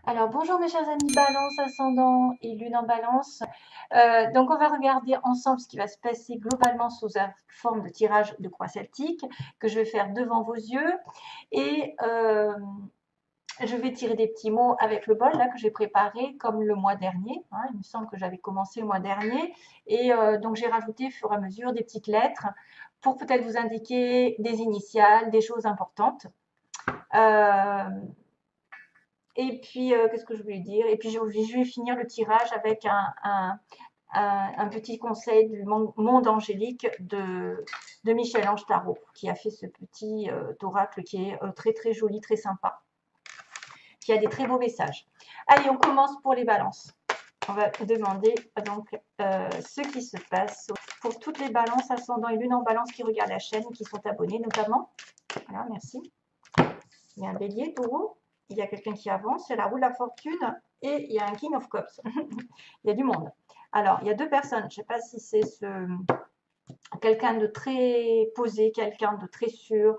Alors, bonjour mes chers amis Balance, ascendant et lune en Balance. Donc, on va regarder ensemble ce qui va se passer globalement sous la forme de tirage de croix celtique que je vais faire devant vos yeux. Et je vais tirer des petits mots avec le bol là que j'ai préparé comme le mois dernier. Hein. Il me semble que j'avais commencé le mois dernier. Et donc, j'ai rajouté au fur et à mesure des petites lettres pour peut-être vous indiquer des initiales, des choses importantes. Euh, Et puis, qu'est-ce que je voulais dire? Et puis, je vais finir le tirage avec un petit conseil du monde angélique de Michel-Ange Tarot, qui a fait ce petit oracle qui est très très joli, très sympa, qui a des très beaux messages. Allez, on commence pour les balances. On va demander donc ce qui se passe pour toutes les balances ascendant et lune en balance qui regardent la chaîne et qui sont abonnés notamment. Voilà, merci. Il y a un bélier, taureau. Il y a quelqu'un qui avance, il y a la roue de la fortune et il y a un King of Cups. Il y a du monde. Alors, il y a deux personnes. Je ne sais pas si c'est quelqu'un de très posé, quelqu'un de très sûr,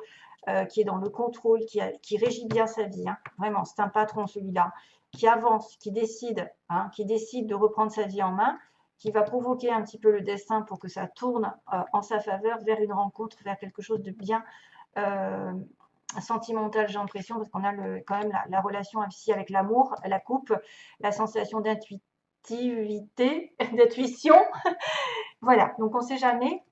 qui est dans le contrôle, qui régit bien sa vie. Hein. Vraiment, c'est un patron celui-là, qui avance, qui décide de reprendre sa vie en main, qui va provoquer un petit peu le destin pour que ça tourne en sa faveur vers une rencontre, vers quelque chose de bien sentimental, j'ai l'impression, parce qu'on a quand même la relation ici avec l'amour, la coupe, la sensation d'intuitivité, d'intuition. Voilà, donc on ne sait jamais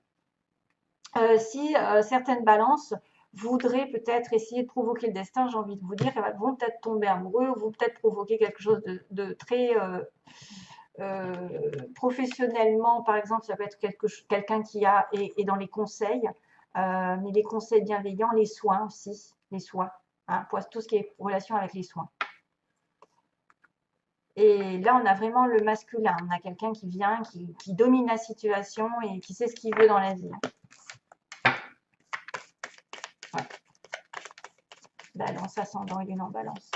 si certaines balances voudraient peut-être essayer de provoquer le destin, j'ai envie de vous dire, elles vont peut-être tomber amoureux, ou vont peut-être provoquer quelque chose de très professionnellement, par exemple, ça peut être quelqu'un qui est dans les conseils, mais les conseils bienveillants, les soins aussi, les soins, hein, tout ce qui est relation avec les soins. Et là, on a vraiment le masculin, on a quelqu'un qui vient, qui domine la situation et qui sait ce qu'il veut dans la vie. Ouais. Balance, ascendant et lune en balance.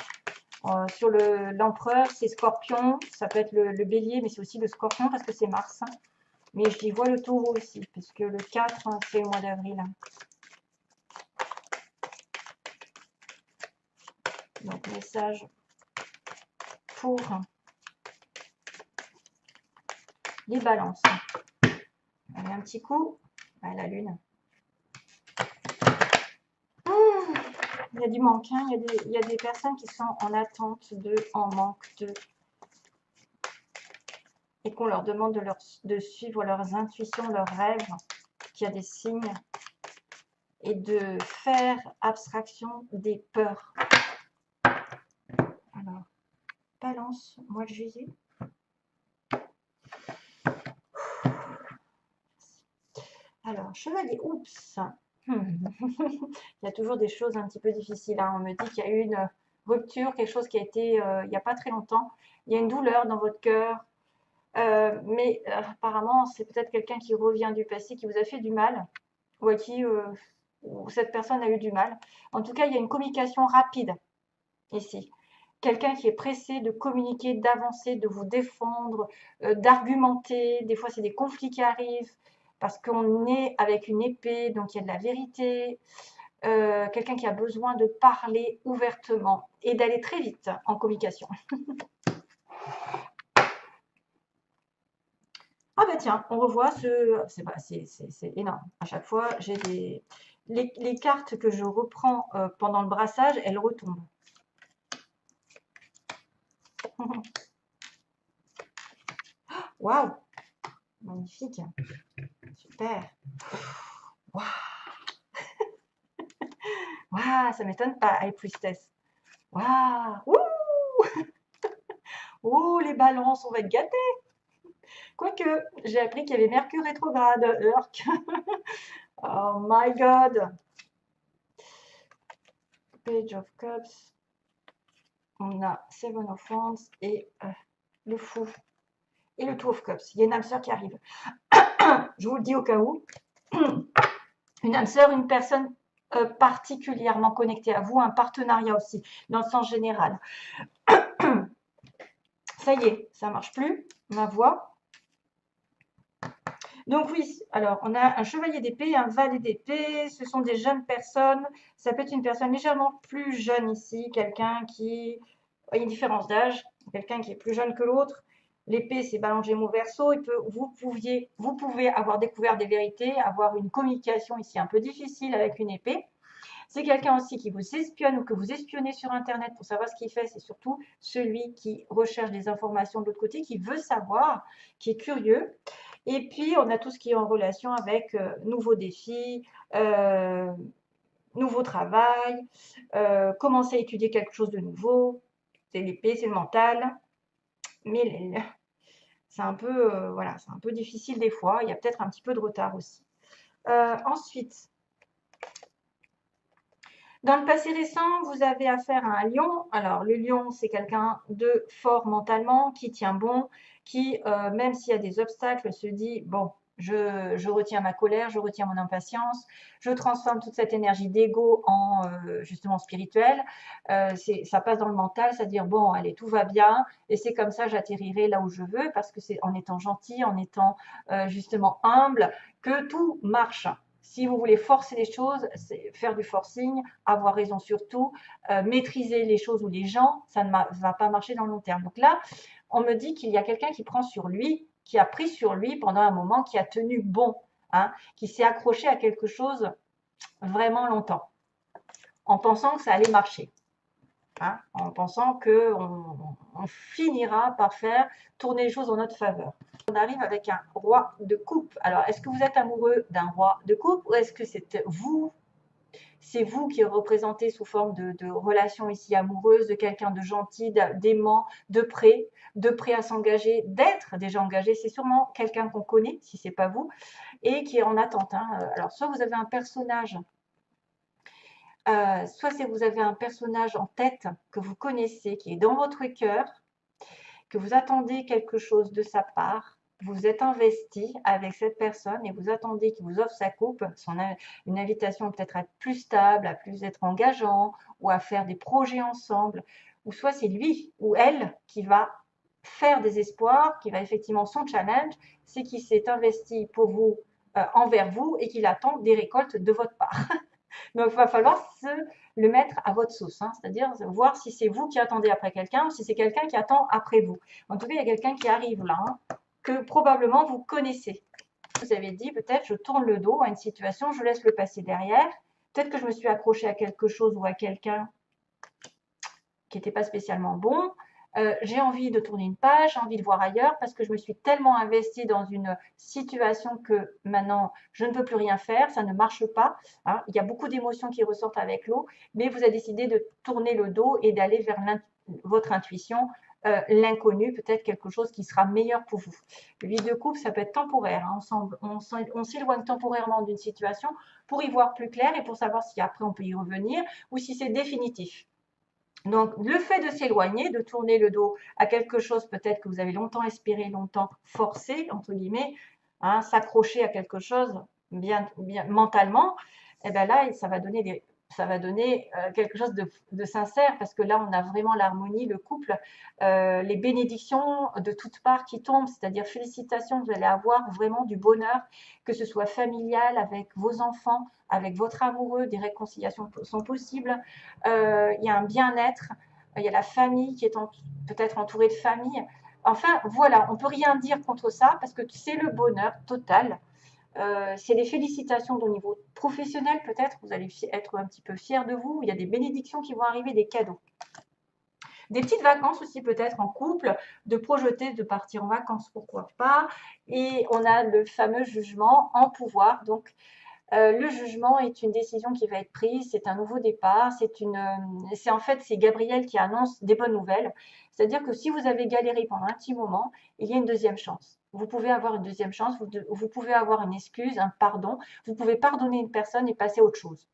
Sur l'empereur, c'est scorpion, ça peut être le bélier, mais c'est aussi le scorpion parce que c'est Mars. Mais j'y vois le taureau aussi, puisque le 4, c'est le mois d'avril. Donc, message pour les balances. Allez, un petit coup. Ah, la lune. Il y a du manque. Hein. Il y a des personnes qui sont en attente en manque de. Et qu'on leur demande de suivre leurs intuitions, leurs rêves, qu'il y a des signes. Et de faire abstraction des peurs. Alors, balance, mois de juillet. Alors, chevalier, oups. Il y a toujours des choses un petit peu difficiles. Hein. On me dit qu'il y a eu une rupture, quelque chose qui a été il n'y a pas très longtemps. Il y a une douleur dans votre cœur. Mais apparemment, c'est peut-être quelqu'un qui revient du passé, qui vous a fait du mal, ou à qui cette personne a eu du mal. En tout cas, il y a une communication rapide ici. Quelqu'un qui est pressé de communiquer, d'avancer, de vous défendre, d'argumenter. Des fois, c'est des conflits qui arrivent parce qu'on est avec une épée, donc il y a de la vérité. Quelqu'un qui a besoin de parler ouvertement et d'aller très vite en communication. Ah bah tiens, on revoit c'est énorme. À chaque fois, j'ai les cartes que je reprends pendant le brassage, elles retombent. Waouh, magnifique, super. Waouh, waouh, ça m'étonne pas, High Priestess. Waouh, ouh, oh les balances, on va être gâtés. Quoique, j'ai appris qu'il y avait Mercure rétrograde, Urk. Oh my god. Page of Cups. On a Seven of Wands et le fou. Et le Two of Cups. Il y a une âme sœur qui arrive. Je vous le dis au cas où. Une âme sœur, une personne particulièrement connectée à vous, un partenariat aussi, dans le sens général. Ça y est, ça ne marche plus, ma voix. Donc oui, alors on a un chevalier d'épée, un valet d'épée, ce sont des jeunes personnes. Ça peut être une personne légèrement plus jeune ici, quelqu'un qui Il y a une différence d'âge, quelqu'un qui est plus jeune que l'autre. L'épée, c'est Balance Gémeaux Verseau. Vous pouvez avoir découvert des vérités, avoir une communication ici un peu difficile avec une épée. C'est quelqu'un aussi qui vous espionne ou que vous espionnez sur Internet pour savoir ce qu'il fait. C'est surtout celui qui recherche des informations de l'autre côté, qui veut savoir, qui est curieux. Et puis, on a tout ce qui est en relation avec nouveaux défis, nouveau travail, commencer à étudier quelque chose de nouveau. C'est l'épée, c'est le mental. Mais c'est un peu, voilà, c'est un peu difficile des fois. Il y a peut-être un petit peu de retard aussi. Ensuite, dans le passé récent, vous avez affaire à un lion. Alors, le lion, c'est quelqu'un de fort mentalement, qui tient bon, qui, même s'il y a des obstacles, se dit, bon, je retiens ma colère, je retiens mon impatience, je transforme toute cette énergie d'ego en justement spirituel. Ça passe dans le mental, c'est-à-dire, bon, allez, tout va bien, et c'est comme ça, j'atterrirai là où je veux, parce que c'est en étant gentil, en étant justement humble, que tout marche. Si vous voulez forcer les choses, c'est faire du forcing, avoir raison sur tout, maîtriser les choses ou les gens, ça ne va pas marcher dans le long terme. Donc là, on me dit qu'il y a quelqu'un qui prend sur lui, qui a pris sur lui pendant un moment, qui a tenu bon, hein, qui s'est accroché à quelque chose vraiment longtemps, en pensant que ça allait marcher. Hein, en pensant qu'on finira par faire tourner les choses en notre faveur. On arrive avec un roi de coupe. Alors, est-ce que vous êtes amoureux d'un roi de coupe ou est-ce que c'est vous qui représentez sous forme de relation ici amoureuse, de quelqu'un de gentil, d'aimant, de prêt à s'engager, d'être déjà engagé. C'est sûrement quelqu'un qu'on connaît, si ce n'est pas vous, et qui est en attente. Hein. Alors, soit vous avez un personnage soit si vous avez un personnage en tête que vous connaissez, qui est dans votre cœur, que vous attendez quelque chose de sa part, vous êtes investi avec cette personne et vous attendez qu'il vous offre sa coupe, une invitation peut-être à être plus stable, à plus être engageant ou à faire des projets ensemble, ou soit c'est lui ou elle qui va faire des espoirs, qui va effectivement son challenge, c'est qu'il s'est investi pour vous, envers vous et qu'il attend des récoltes de votre part. Donc, il va falloir le mettre à votre sauce, hein, c'est-à-dire voir si c'est vous qui attendez après quelqu'un ou si c'est quelqu'un qui attend après vous. En tout cas, il y a quelqu'un qui arrive là, hein, que probablement vous connaissez. Vous avez dit, peut-être je tourne le dos à une situation, je laisse le passé derrière. Peut-être que je me suis accrochée à quelque chose ou à quelqu'un qui n'était pas spécialement bon. J'ai envie de tourner une page, j'ai envie de voir ailleurs parce que je me suis tellement investie dans une situation que maintenant je ne peux plus rien faire, ça ne marche pas. Hein. Il y a beaucoup d'émotions qui ressortent avec l'eau, mais vous avez décidé de tourner le dos et d'aller vers votre intuition, l'inconnu, peut-être quelque chose qui sera meilleur pour vous. Le 8 de coupe, ça peut être temporaire. Hein. On s'éloigne temporairement d'une situation pour y voir plus clair et pour savoir si après on peut y revenir ou si c'est définitif. Donc, le fait de s'éloigner, de tourner le dos à quelque chose peut-être que vous avez longtemps espéré, longtemps forcé, entre guillemets, hein, s'accrocher à quelque chose bien mentalement, et bien là, ça va donner quelque chose de sincère parce que là, on a vraiment l'harmonie, le couple, les bénédictions de toutes parts qui tombent, c'est-à-dire félicitations, vous allez avoir vraiment du bonheur, que ce soit familial, avec vos enfants, avec votre amoureux, des réconciliations sont possibles, il y a un bien-être, il y a la famille qui est peut-être entourée de famille. Enfin, voilà, on ne peut rien dire contre ça parce que c'est le bonheur total. C'est des félicitations au niveau professionnel, peut-être, vous allez être un petit peu fiers de vous, il y a des bénédictions qui vont arriver, des cadeaux. Des petites vacances aussi peut-être en couple, de projeter de partir en vacances, pourquoi pas. Et on a le fameux jugement en pouvoir, donc le jugement est une décision qui va être prise, c'est un nouveau départ, en fait c'est Gabriel qui annonce des bonnes nouvelles. C'est-à-dire que si vous avez galéré pendant un petit moment, il y a une deuxième chance. Vous pouvez avoir une deuxième chance, vous pouvez avoir une excuse, un pardon, vous pouvez pardonner une personne et passer à autre chose.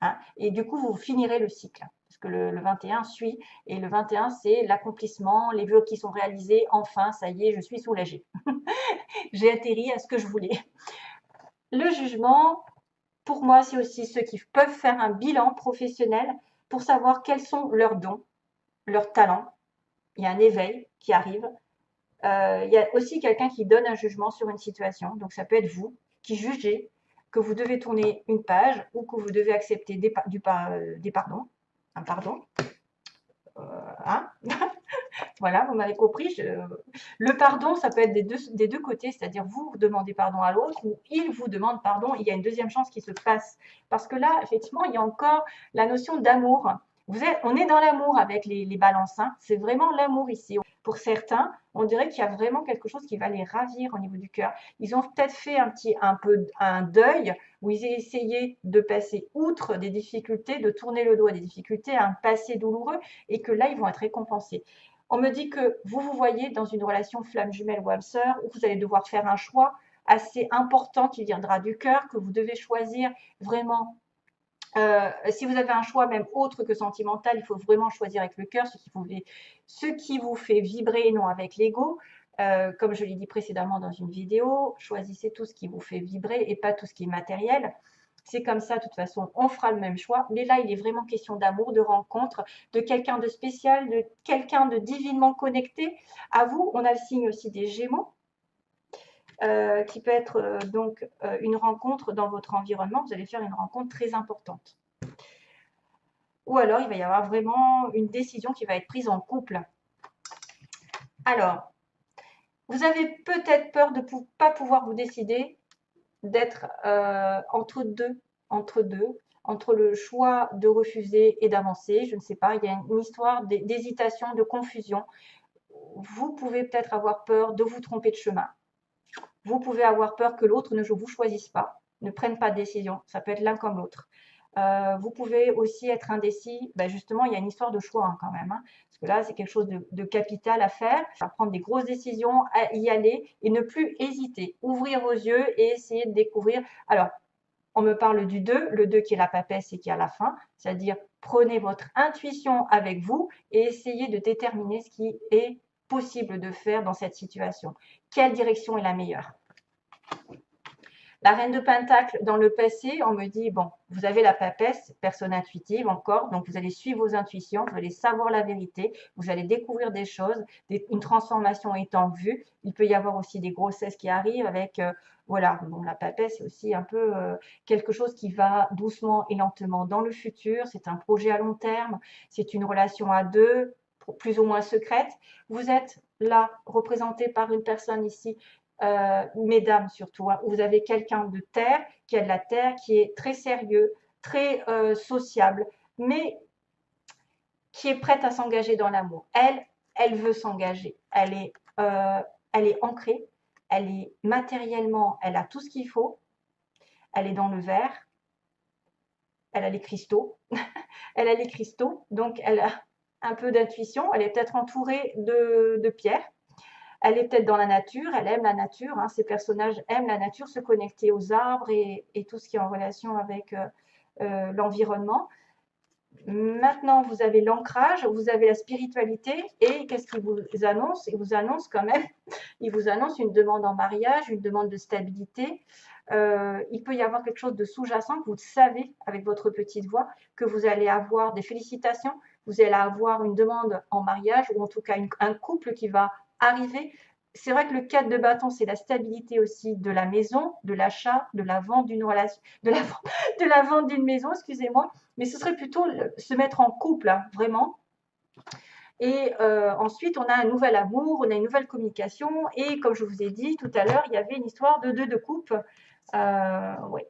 Hein. Et du coup, vous finirez le cycle. Parce que le 21 suit, et le 21, c'est l'accomplissement, les vœux qui sont réalisés, enfin, ça y est, je suis soulagée. J'ai atterri à ce que je voulais. Le jugement, pour moi, c'est aussi ceux qui peuvent faire un bilan professionnel pour savoir quels sont leurs dons, leurs talents. Il y a un éveil qui arrive. Il y a aussi quelqu'un qui donne un jugement sur une situation. Donc, ça peut être vous qui jugez que vous devez tourner une page ou que vous devez accepter des pardons, un pardon. Hein. Voilà, vous m'avez compris. Le pardon, ça peut être des deux côtés, c'est-à-dire vous demandez pardon à l'autre ou il vous demande pardon. Il y a une deuxième chance qui se passe. Parce que là, effectivement, il y a encore la notion d'amour. On est dans l'amour avec les balances. Hein. C'est vraiment l'amour ici. Pour certains, on dirait qu'il y a vraiment quelque chose qui va les ravir au niveau du cœur. Ils ont peut-être fait un deuil où ils ont essayé de passer outre des difficultés, de tourner le dos à des difficultés, à un passé douloureux, et que là, ils vont être récompensés. On me dit que vous vous voyez dans une relation flamme jumelle ou âme sœur où vous allez devoir faire un choix assez important qui viendra du cœur, que vous devez choisir vraiment. Si vous avez un choix même autre que sentimental, il faut vraiment choisir avec le cœur, ce qui vous fait vibrer, non avec l'ego. Comme je l'ai dit précédemment dans une vidéo, choisissez tout ce qui vous fait vibrer et pas tout ce qui est matériel. C'est comme ça, de toute façon, on fera le même choix. Mais là, il est vraiment question d'amour, de rencontre, de quelqu'un de spécial, de quelqu'un de divinement connecté. À vous, on a le signe aussi des Gémeaux. Qui peut être une rencontre dans votre environnement. Vous allez faire une rencontre très importante. Ou alors, il va y avoir vraiment une décision qui va être prise en couple. Alors, vous avez peut-être peur de ne pas pouvoir vous décider, d'être entre deux, entre le choix de refuser et d'avancer. Je ne sais pas, il y a une histoire d'hésitation, de confusion. Vous pouvez peut-être avoir peur de vous tromper de chemin. Vous pouvez avoir peur que l'autre ne vous choisisse pas, ne prenne pas de décision. Ça peut être l'un comme l'autre. Vous pouvez aussi être indécis. Ben justement, il y a une histoire de choix hein, quand même. Hein, parce que là, c'est quelque chose de capital à faire. À prendre des grosses décisions, à y aller et ne plus hésiter. Ouvrir vos yeux et essayer de découvrir. Alors, on me parle du 2, le 2 qui est la papesse et qui est à la fin. C'est-à-dire, prenez votre intuition avec vous et essayez de déterminer ce qui est possible de faire dans cette situation. Quelle direction est la meilleure? La reine de Pentacle, dans le passé, on me dit, bon, vous avez la papesse, personne intuitive encore, donc vous allez suivre vos intuitions, vous allez savoir la vérité, vous allez découvrir des choses, une transformation est en vue. Il peut y avoir aussi des grossesses qui arrivent avec, voilà, bon, la papesse, c'est aussi un peu quelque chose qui va doucement et lentement dans le futur. C'est un projet à long terme, c'est une relation à deux, plus ou moins secrète. Vous êtes là, représenté par une personne ici mesdames surtout, hein, où vous avez quelqu'un de terre, qui a de la terre, qui est très sérieux, très sociable, mais qui est prête à s'engager dans l'amour. Elle veut s'engager. Elle est ancrée, elle est matériellement, elle a tout ce qu'il faut, elle est dans le verre, elle a les cristaux, elle a les cristaux, donc elle a un peu d'intuition, elle est peut-être entourée de pierres. Elle est peut-être dans la nature, elle aime la nature, hein, ces personnages aiment la nature, se connecter aux arbres et tout ce qui est en relation avec l'environnement. Maintenant, vous avez l'ancrage, vous avez la spiritualité et qu'est-ce qu'il vous annonce? Il vous annonce quand même, il vous annonce une demande en mariage, une demande de stabilité. Il peut y avoir quelque chose de sous-jacent que vous savez avec votre petite voix, que vous allez avoir des félicitations, vous allez avoir une demande en mariage ou en tout cas un couple qui va arriver. C'est vrai que le 4 de bâton, c'est la stabilité aussi de la maison, de l'achat, de la vente d'une relation, de la vente d'une maison, excusez-moi. Mais ce serait plutôt se mettre en couple, hein, vraiment. Et ensuite, on a un nouvel amour, on a une nouvelle communication. Et comme je vous ai dit tout à l'heure, il y avait une histoire de 2 de coupe. Ouais.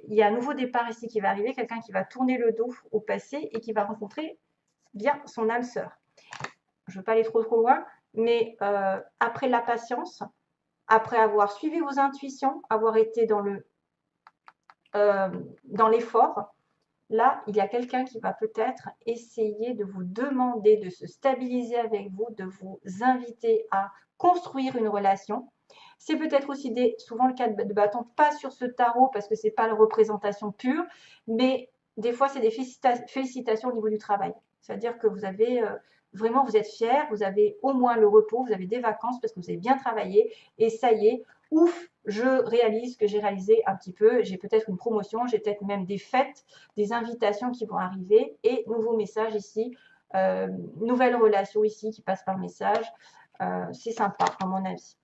Il y a un nouveau départ ici qui va arriver, quelqu'un qui va tourner le dos au passé et qui va rencontrer bien son âme sœur. Je ne veux pas aller trop loin, mais après la patience, après avoir suivi vos intuitions, avoir été dans l'effort, là, il y a quelqu'un qui va peut-être essayer de vous demander de se stabiliser avec vous, de vous inviter à construire une relation. C'est peut-être aussi souvent le cas de bâton, pas sur ce tarot parce que ce n'est pas la représentation pure, mais des fois, c'est des félicitations au niveau du travail. C'est-à-dire que vous avez vraiment, vous êtes fiers, vous avez au moins le repos, vous avez des vacances parce que vous avez bien travaillé et ça y est, ouf, je réalise ce que j'ai réalisé un petit peu, j'ai peut-être une promotion, j'ai peut-être même des fêtes, des invitations qui vont arriver et nouveau message ici, nouvelle relation ici qui passe par message, c'est sympa à mon avis.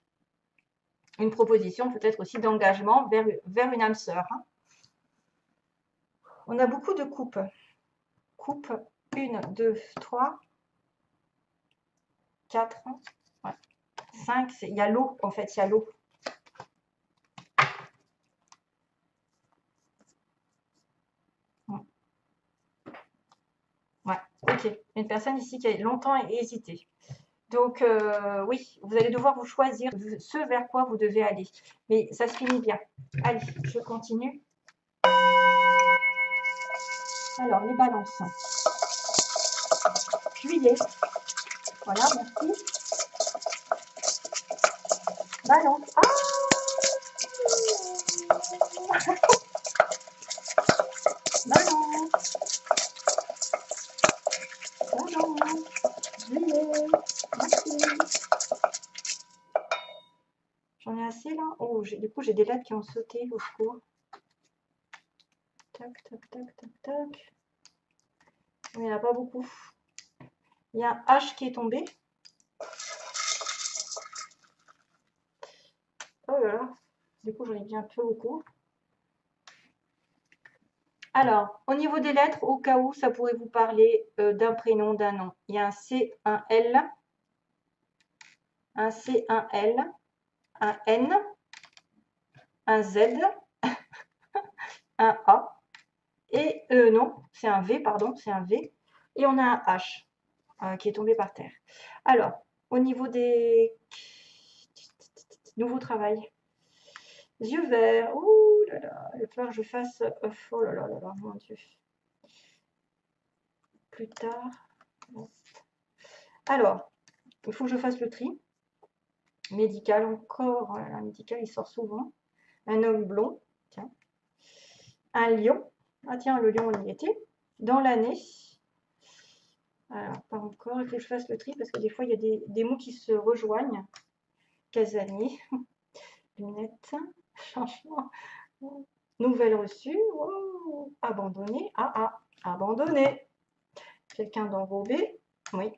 Une proposition peut-être aussi d'engagement vers une âme sœur. Hein. On a beaucoup de coupes. Coupe 1, 2, 3, 4, ouais. 5, il y a l'eau, en fait, il y a l'eau. Ouais, ok. Une personne ici qui a longtemps hésité. Donc, oui, vous allez devoir vous choisir ce vers quoi vous devez aller. Mais ça se finit bien. Allez, je continue. Alors, les balances. Juillet. Voilà, merci. Balance. Ah balance. Balance. Juillet. Merci. J'en ai assez là. Oh, du coup, j'ai des lettres qui ont sauté au secours. Tac, tac, tac, tac, tac. Il n'y en a pas beaucoup. Il y a un H qui est tombé. Oh là là. Du coup, j'en ai bien peu beaucoup. Alors, au niveau des lettres, au cas où ça pourrait vous parler d'un prénom, d'un nom. Il y a un C, un L, un C, un L, un N, un Z, un A. Et non, c'est un V, pardon, c'est un V. Et on a un H qui est tombé par terre. Alors, au niveau des nouveaux travail. Yeux verts. Ouh là là, il va falloir que je fasse. Oh là là là là, mon Dieu. Plus tard. Alors, il faut que je fasse le tri. Médical encore. Oh là là, médical, il sort souvent. Un homme blond. Tiens. Un lion. Ah tiens, le lion, on y était. Dans l'année. Alors, pas encore. Il faut que je fasse le tri parce que des fois, il y a des mots qui se rejoignent. Casanier. Lunettes. Changement. Nouvelle reçue. Oh, abandonné. Abandonné. Quelqu'un d'enrobé. Oui.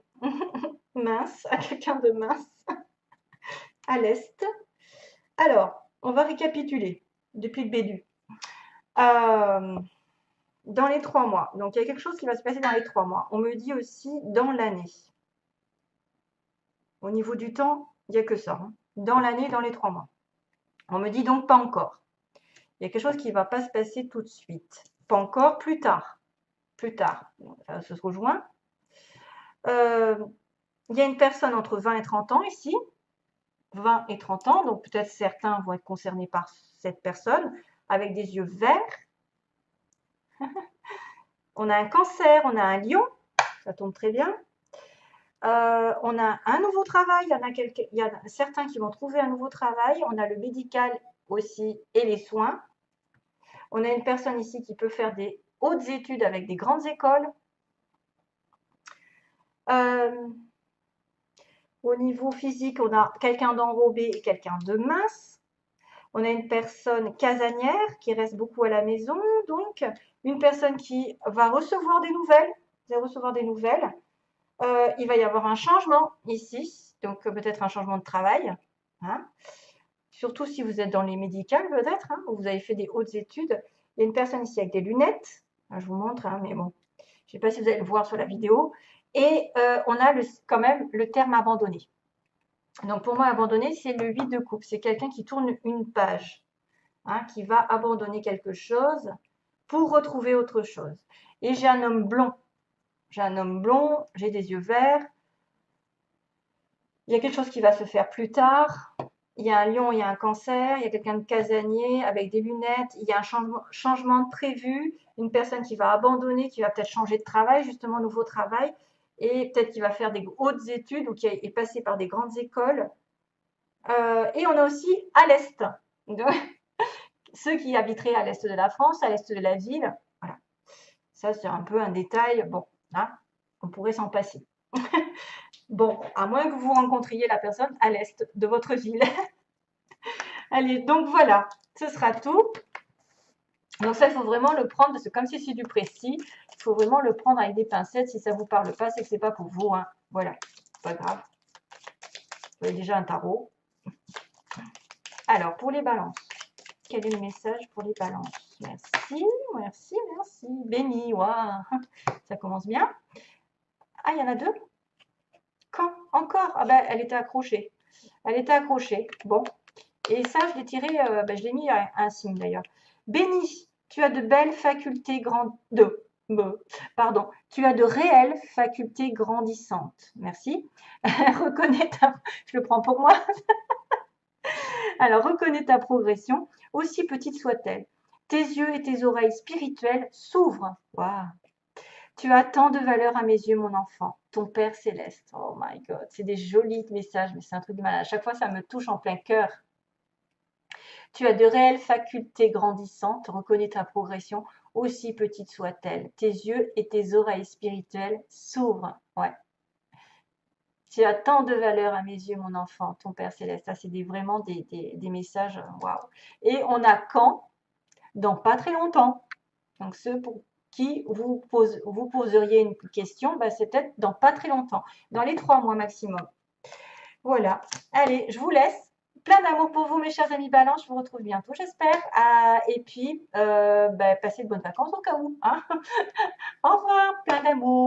Mince. À quelqu'un de mince. À l'est. Alors, on va récapituler depuis le début. Dans les 3 mois. Donc, il y a quelque chose qui va se passer dans les 3 mois. On me dit aussi dans l'année. Au niveau du temps, il n'y a que ça. Hein. Dans l'année, dans les 3 mois. On me dit donc pas encore. Il y a quelque chose qui ne va pas se passer tout de suite. Pas encore, plus tard. Plus tard. Ça se rejoint. Il y a une personne entre 20 et 30 ans ici. 20 et 30 ans. Donc, peut-être certains vont être concernés par cette personne avec des yeux verts. On a un cancer, on a un lion. Ça tombe très bien. On a un nouveau travail, il y en a certains qui vont trouver un nouveau travail. On a le médical aussi et les soins. On a une personne ici qui peut faire des hautes études avec des grandes écoles. Au niveau physique, on a quelqu'un d'enrobé et quelqu'un de mince. On a une personne casanière qui reste beaucoup à la maison. Donc, une personne qui va recevoir des nouvelles. Il va y avoir un changement ici, donc peut-être un changement de travail. Hein. Surtout si vous êtes dans les médicales, peut-être, hein, où vous avez fait des hautes études. Il y a une personne ici avec des lunettes. Je vous montre, hein, mais bon, je ne sais pas si vous allez le voir sur la vidéo. Et on a quand même le terme abandonné. Donc pour moi, abandonné, c'est le 8 de coupe. C'est quelqu'un qui tourne une page, hein, qui va abandonner quelque chose pour retrouver autre chose. Et j'ai un homme blond. J'ai un homme blond, j'ai des yeux verts. Il y a quelque chose qui va se faire plus tard. Il y a un lion, il y a un cancer, il y a quelqu'un de casanier avec des lunettes. Il y a un changement de prévu. Une personne qui va abandonner, qui va peut-être changer de travail, justement, nouveau travail. Et peut-être qui va faire des hautes études ou qui est passé par des grandes écoles. Et on a aussi à l'Est. Ceux qui habiteraient à l'Est de la France, à l'Est de la ville. Voilà. Ça, c'est un peu un détail. Bon, là, on pourrait s'en passer. Bon, à moins que vous rencontriez la personne à l'est de votre ville. Allez, donc voilà, ce sera tout. Donc ça, il faut vraiment le prendre, parce que comme c'est du précis, il faut vraiment le prendre avec des pincettes. Si ça ne vous parle pas, c'est que ce n'est pas pour vous. Hein. Voilà, pas grave. Vous avez déjà un tarot. Alors, pour les balances, quel est le message pour les balances? Merci, merci, merci. Béni, waouh, ça commence bien. Ah, il y en a deux. Quand? Encore? Ah ben, elle était accrochée. Elle était accrochée. Bon. Et ça, je l'ai tiré, je l'ai mis à un signe d'ailleurs. Béni, tu as de belles facultés pardon, tu as de réelles facultés grandissantes. Merci. Reconnais je le prends pour moi. Alors, reconnais ta progression, aussi petite soit-elle. Tes yeux et tes oreilles spirituelles s'ouvrent. Waouh. Tu as tant de valeur à mes yeux, mon enfant, ton Père céleste. Oh my God, c'est des jolis messages, mais c'est un truc de malade. À chaque fois, ça me touche en plein cœur. Tu as de réelles facultés grandissantes, reconnais ta progression, aussi petite soit-elle. Tes yeux et tes oreilles spirituelles s'ouvrent. Ouais. Tu as tant de valeur à mes yeux, mon enfant, ton Père céleste. Ça, c'est vraiment des messages, waouh. Et on a quand? Dans pas très longtemps. Donc, ceux pour qui vous poseriez une question, c'est peut-être dans pas très longtemps, dans les 3 mois maximum. Voilà. Allez, je vous laisse. Plein d'amour pour vous, mes chers amis Balance. Je vous retrouve bientôt, j'espère. Et puis, passez de bonnes vacances au cas où. Hein. Au revoir. Plein d'amour.